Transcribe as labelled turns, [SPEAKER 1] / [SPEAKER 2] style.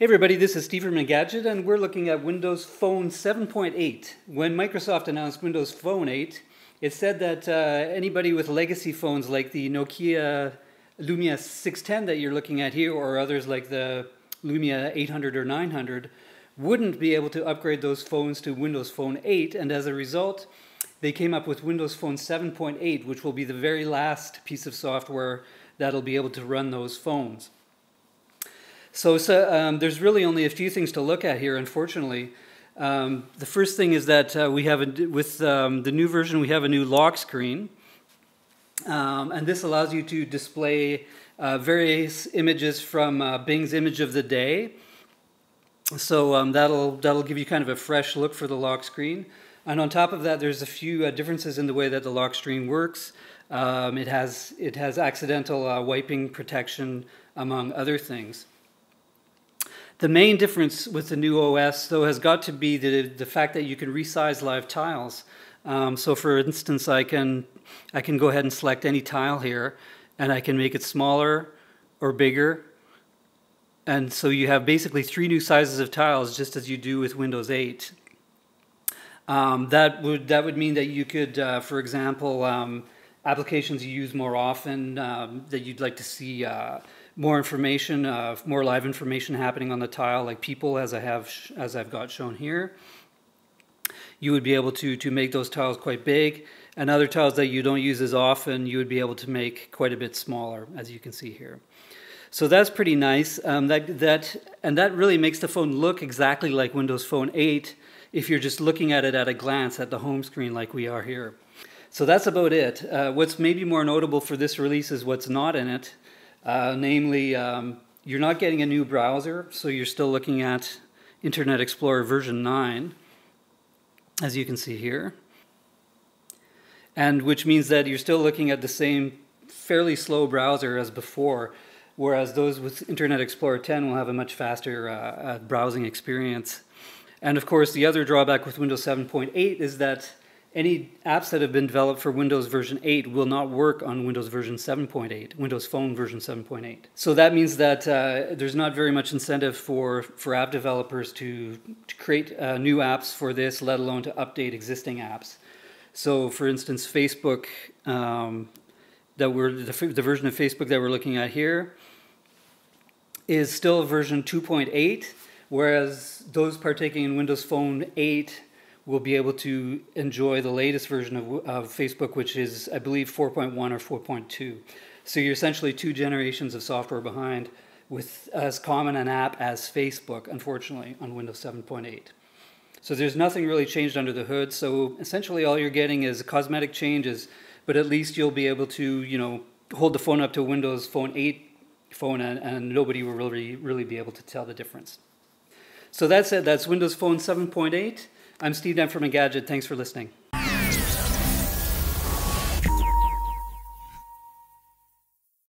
[SPEAKER 1] Hey everybody, this is Steve from Engadget, and we're looking at Windows Phone 7.8. When Microsoft announced Windows Phone 8, it said that anybody with legacy phones like the Nokia Lumia 610 that you're looking at here, or others like the Lumia 800 or 900, wouldn't be able to upgrade those phones to Windows Phone 8, and as a result, they came up with Windows Phone 7.8, which will be the very last piece of software that'll be able to run those phones. So there's really only a few things to look at here, unfortunately. The first thing is that with the new version, we have a new lock screen. And this allows you to display various images from Bing's image of the day. So that'll give you kind of a fresh look for the lock screen. And on top of that, there's a few differences in the way that the lock screen works. It has accidental wiping protection, among other things. The main difference with the new OS, though, has got to be the fact that you can resize live tiles. So for instance, I can go ahead and select any tile here, and I can make it smaller or bigger. And so you have basically 3 new sizes of tiles, just as you do with Windows 8. That would mean that you could, for example, applications you use more often, that you'd like to see more information, more live information happening on the tile, like people, as I've got shown here. You would be able to make those tiles quite big, and other tiles that you don't use as often, you would be able to make quite a bit smaller, as you can see here. So that's pretty nice. That really makes the phone look exactly like Windows Phone 8 if you're just looking at it at a glance at the home screen like we are here. So that's about it. What's maybe more notable for this release is what's not in it. Namely, you're not getting a new browser, so you're still looking at Internet Explorer version 9, as you can see here. And which means that you're still looking at the same fairly slow browser as before, whereas those with Internet Explorer 10 will have a much faster browsing experience. And of course, the other drawback with Windows 7.8 is that any apps that have been developed for Windows version 8 will not work on Windows version 7.8, Windows Phone version 7.8. So that means that there's not very much incentive for app developers to create new apps for this, let alone to update existing apps. So for instance, Facebook, the version of Facebook that we're looking at here is still version 2.8, whereas those partaking in Windows Phone 8 will be able to enjoy the latest version of Facebook, which is, I believe, 4.1 or 4.2. So you're essentially 2 generations of software behind with as common an app as Facebook, unfortunately, on Windows 7.8. So there's nothing really changed under the hood. So essentially all you're getting is cosmetic changes, but at least you'll be able to, hold the phone up to a Windows Phone 8 phone and nobody will really be able to tell the difference. So that's it. That's Windows Phone 7.8. I'm Steve from Engadget. Thanks for listening.